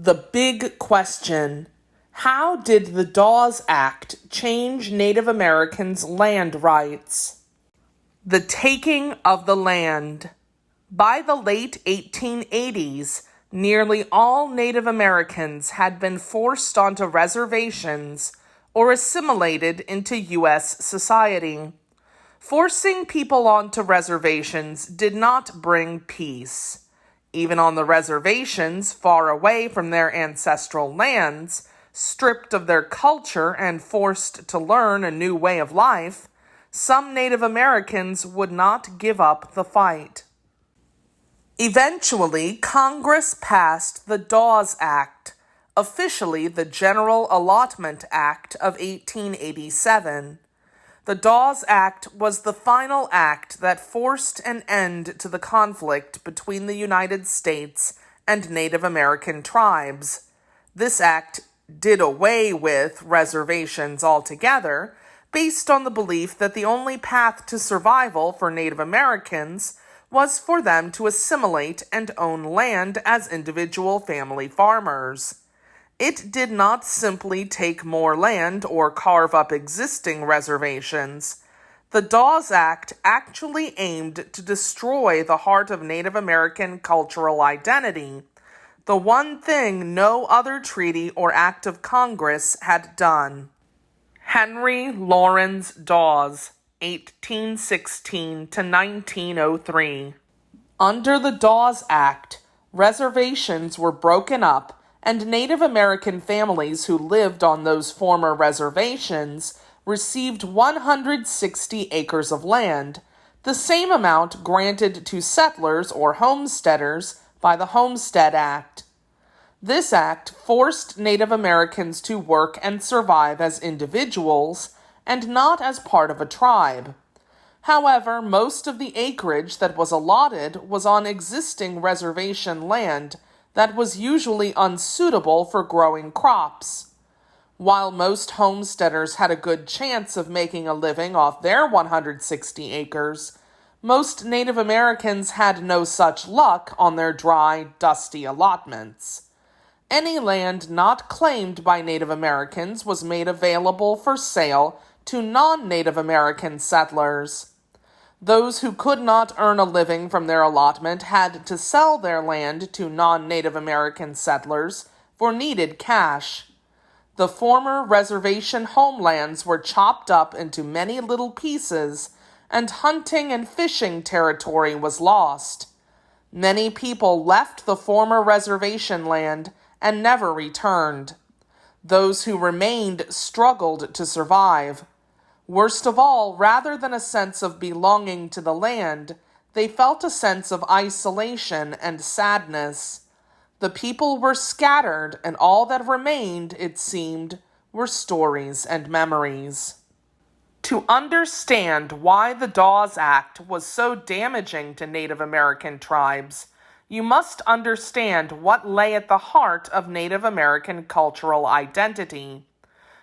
The big question: how did the Dawes Act change Native Americans' land rights? The taking of the land. By the late 1880s, nearly all Native Americans had been forced onto reservations or assimilated into U.S. society. Forcing people onto reservations did not bring peace. Even on the reservations, far away from their ancestral lands, stripped of their culture and forced to learn a new way of life, some Native Americans would not give up the fight. Eventually, Congress passed the Dawes Act, officially the General Allotment Act of 1887. The Dawes Act was the final act that forced an end to the conflict between the United States and Native American tribes. This act did away with reservations altogether, based on the belief that the only path to survival for Native Americans was for them to assimilate and own land as individual family farmers. It did not simply take more land or carve up existing reservations. The Dawes Act actually aimed to destroy the heart of Native American cultural identity, the one thing no other treaty or act of Congress had done. Henry Lawrence Dawes, 1816 to 1903. Under the Dawes Act, reservations were broken up, and Native American families who lived on those former reservations received 160 acres of land, the same amount granted to settlers or homesteaders by the Homestead Act. This act forced Native Americans to work and survive as individuals and not as part of a tribe. However, most of the acreage that was allotted was on existing reservation land that was usually unsuitable for growing crops. While most homesteaders had a good chance of making a living off their 160 acres, most Native Americans had no such luck on their dry, dusty allotments. Any land not claimed by Native Americans was made available for sale to non-Native American settlers. Those who could not earn a living from their allotment had to sell their land to non-Native American settlers for needed cash. The former reservation homelands were chopped up into many little pieces, and hunting and fishing territory was lost. Many people left the former reservation land and never returned. Those who remained struggled to survive. Worst of all, rather than a sense of belonging to the land, they felt a sense of isolation and sadness. The people were scattered, and all that remained, it seemed, were stories and memories. To understand why the Dawes Act was so damaging to Native American tribes, you must understand what lay at the heart of Native American cultural identity.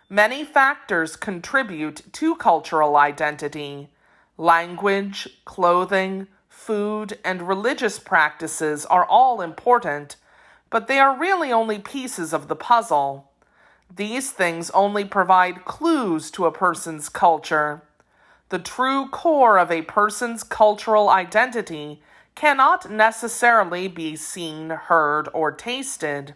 Many factors contribute to cultural identity. Language, clothing, food, and religious practices are all important, but they are really only pieces of the puzzle. These things only provide clues to a person's culture. The true core of a person's cultural identity cannot necessarily be seen, heard, or tasted.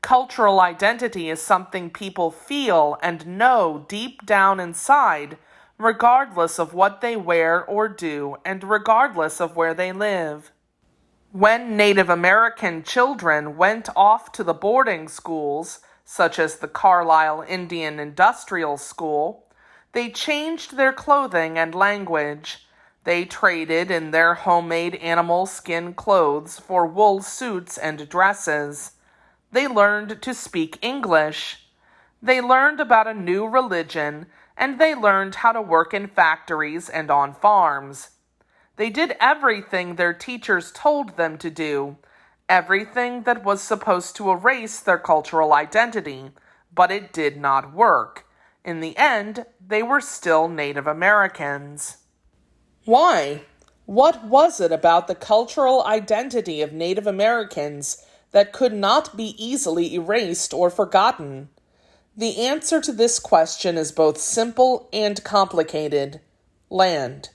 Cultural identity is something people feel and know deep down inside, regardless of what they wear or do, and regardless of where they live. When Native American children went off to the boarding schools, such as the Carlisle Indian Industrial School, they changed their clothing and language. They traded in their homemade animal skin clothes for wool suits and dresses. They learned to speak English. They learned about a new religion, and they learned how to work in factories and on farms. They did everything their teachers told them to do, everything that was supposed to erase their cultural identity, but it did not work. In the end, they were still Native Americans. Why? What was it about the cultural identity of Native Americans that could not be easily erased or forgotten? The answer to this question is both simple and complicated. Land.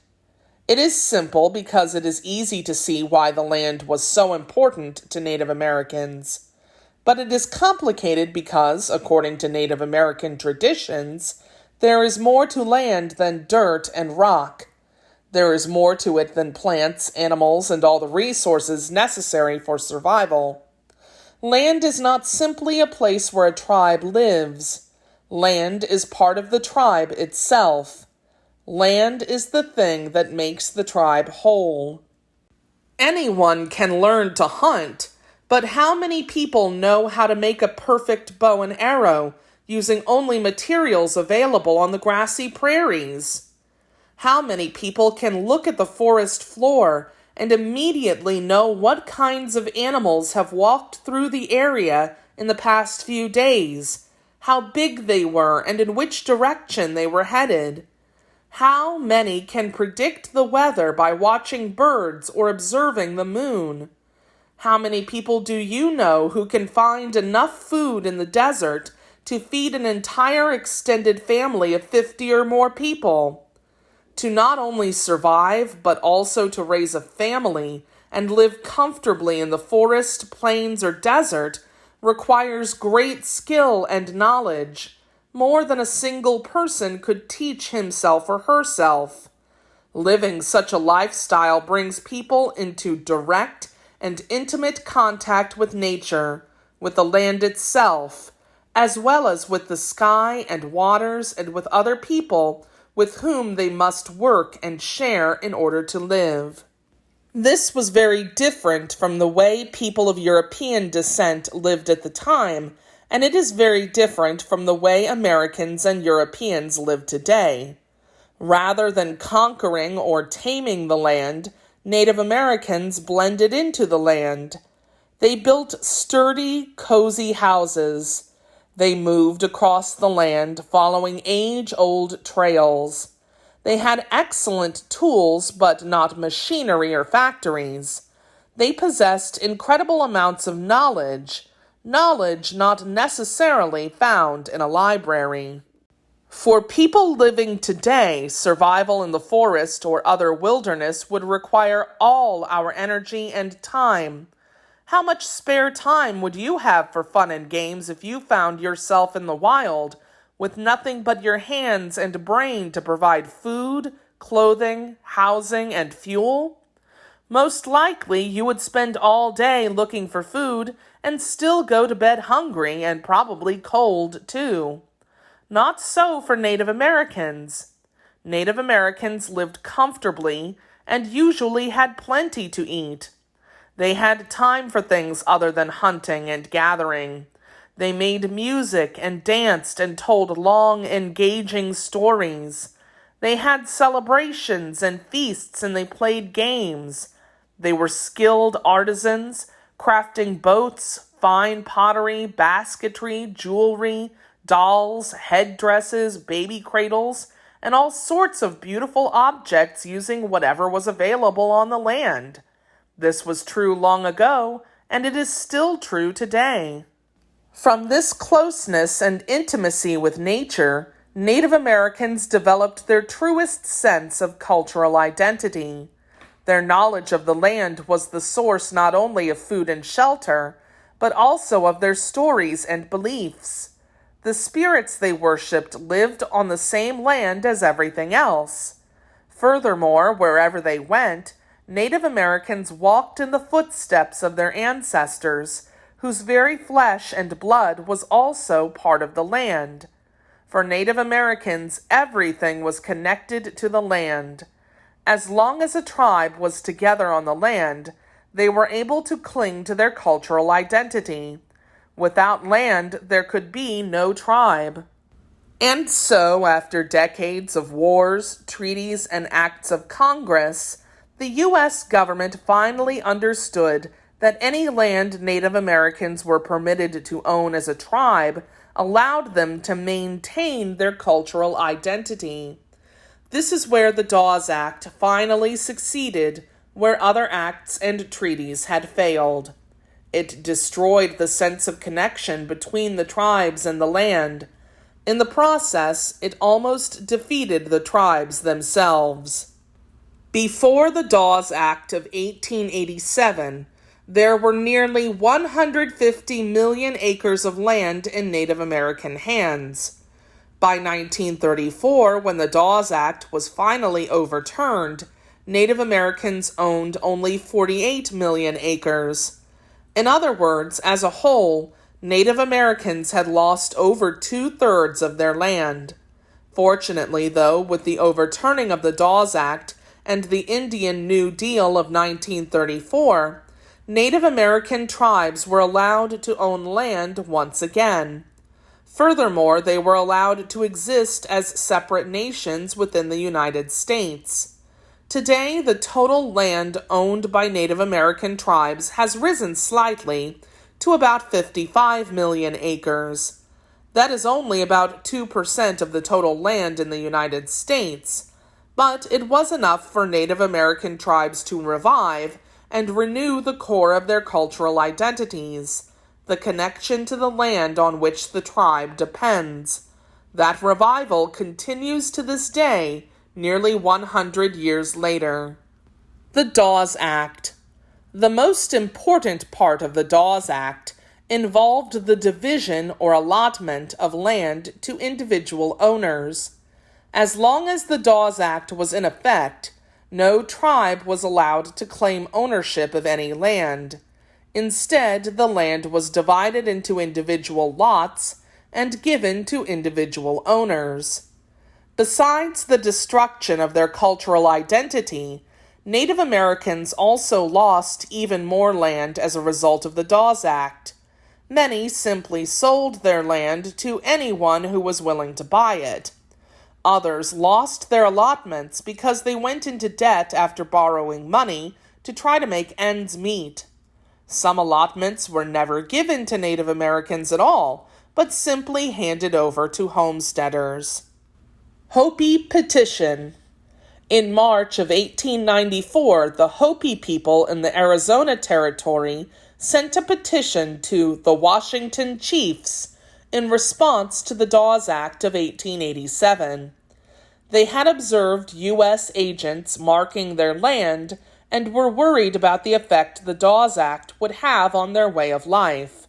It is simple because it is easy to see why the land was so important to Native Americans. But it is complicated because, according to Native American traditions, there is more to land than dirt and rock. There is more to it than plants, animals, and all the resources necessary for survival. Land is not simply a place where a tribe lives. Land is part of the tribe itself. Land is the thing that makes the tribe whole. Anyone can learn to hunt, but how many people know how to make a perfect bow and arrow using only materials available on the grassy prairies? How many people can look at the forest floor and immediately know what kinds of animals have walked through the area in the past few days, how big they were, and in which direction they were headed? How many can predict the weather by watching birds or observing the moon? How many people do you know who can find enough food in the desert to feed an entire extended family of 50 or more people? To not only survive, but also to raise a family and live comfortably in the forest, plains, or desert requires great skill and knowledge, more than a single person could teach himself or herself. Living such a lifestyle brings people into direct and intimate contact with nature, with the land itself, as well as with the sky and waters and with other people with whom they must work and share in order to live. This was very different from the way people of European descent lived at the time, and it is very different from the way Americans and Europeans live today. Rather than conquering or taming the land, Native Americans blended into the land. They built sturdy, cozy houses. They moved across the land following age-old trails. They had excellent tools, but not machinery or factories. They possessed incredible amounts of knowledge not necessarily found in a library. For people living today, survival in the forest or other wilderness would require all our energy and time. How much spare time would you have for fun and games if you found yourself in the wild, with nothing but your hands and brain to provide food, clothing, housing, and fuel? Most likely you would spend all day looking for food and still go to bed hungry and probably cold too. Not so for Native Americans. Native Americans lived comfortably and usually had plenty to eat. They had time for things other than hunting and gathering. They made music and danced and told long, engaging stories. They had celebrations and feasts, and they played games. They were skilled artisans, crafting boats, fine pottery, basketry, jewelry, dolls, headdresses, baby cradles, and all sorts of beautiful objects using whatever was available on the land. This was true long ago, and it is still true today. From this closeness and intimacy with nature, Native Americans developed their truest sense of cultural identity. Their knowledge of the land was the source not only of food and shelter, but also of their stories and beliefs. The spirits they worshipped lived on the same land as everything else. Furthermore, wherever they went, Native Americans walked in the footsteps of their ancestors, whose very flesh and blood was also part of the land. For Native Americans, everything was connected to the land. As long as a tribe was together on the land, they were able to cling to their cultural identity. Without land, there could be no tribe. And so, after decades of wars, treaties, and acts of Congress, the U.S. government finally understood that any land Native Americans were permitted to own as a tribe allowed them to maintain their cultural identity. This is where the Dawes Act finally succeeded, where other acts and treaties had failed. It destroyed the sense of connection between the tribes and the land. In the process, it almost defeated the tribes themselves. Before the Dawes Act of 1887, there were nearly 150 million acres of land in Native American hands. By 1934, when the Dawes Act was finally overturned, Native Americans owned only 48 million acres. In other words, as a whole, Native Americans had lost over 2/3 of their land. Fortunately, though, with the overturning of the Dawes Act and the Indian New Deal of 1934, Native American tribes were allowed to own land once again. Furthermore, they were allowed to exist as separate nations within the United States. Today, the total land owned by Native American tribes has risen slightly to about 55 million acres. That is only about 2% of the total land in the United States, but it was enough for Native American tribes to revive and renew the core of their cultural identities, the connection to the land on which the tribe depends. That revival continues to this day, nearly 100 years later. The Dawes Act. The most important part of the Dawes Act involved the division or allotment of land to individual owners. As long as the Dawes Act was in effect, no tribe was allowed to claim ownership of any land. Instead, the land was divided into individual lots and given to individual owners. Besides the destruction of their cultural identity, Native Americans also lost even more land as a result of the Dawes Act. Many simply sold their land to anyone who was willing to buy it. Others lost their allotments because they went into debt after borrowing money to try to make ends meet. Some allotments were never given to Native Americans at all, but simply handed over to homesteaders. Hopi petition. In March of 1894, the Hopi people in the Arizona Territory sent a petition to the Washington Chiefs in response to the Dawes Act of 1887. They had observed U.S. agents marking their land and were worried about the effect the Dawes Act would have on their way of life.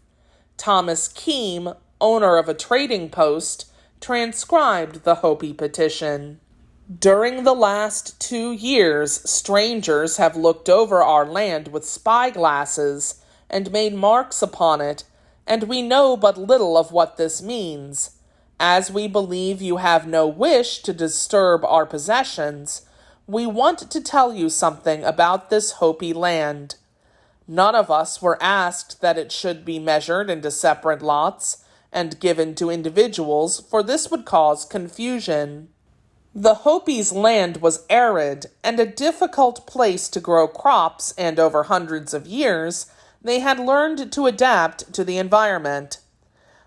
Thomas Keam, owner of a trading post, transcribed the Hopi petition. During the last 2 years, strangers have looked over our land with spyglasses and made marks upon it, and we know but little of what this means. As we believe you have no wish to disturb our possessions, we want to tell you something about this Hopi land. None of us were asked that it should be measured into separate lots and given to individuals, for this would cause confusion. The Hopi's land was arid and a difficult place to grow crops, and over hundreds of years, they had learned to adapt to the environment.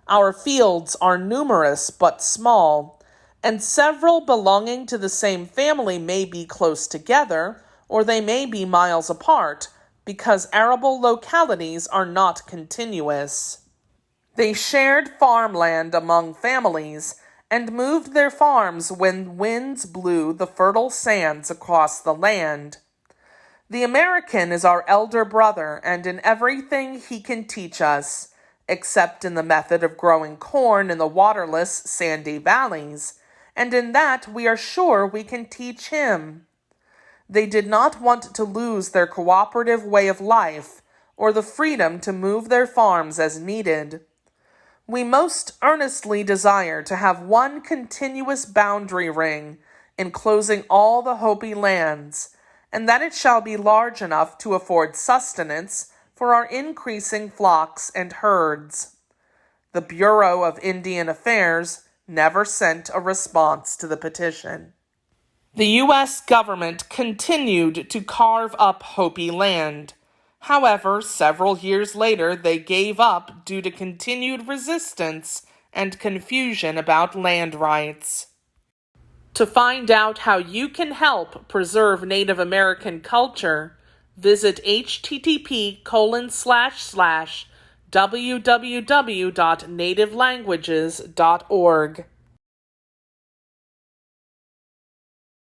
Our fields are numerous but small, and several belonging to the same family may be close together, or they may be miles apart, because arable localities are not continuous. They shared farmland among families and moved their farms when winds blew the fertile sands across the land. The American is our elder brother, and in everything he can teach us, except in the method of growing corn in the waterless, sandy valleys, and in that we are sure we can teach him. They did not want to lose their cooperative way of life or the freedom to move their farms as needed. We most earnestly desire to have one continuous boundary ring enclosing all the Hopi lands, and that it shall be large enough to afford sustenance for our increasing flocks and herds. The Bureau of Indian Affairs never sent a response to the petition. The U.S. government continued to carve up Hopi land. However, several years later, they gave up due to continued resistance and confusion about land rights. To find out how you can help preserve Native American culture, visit http://www.nativelanguages.org.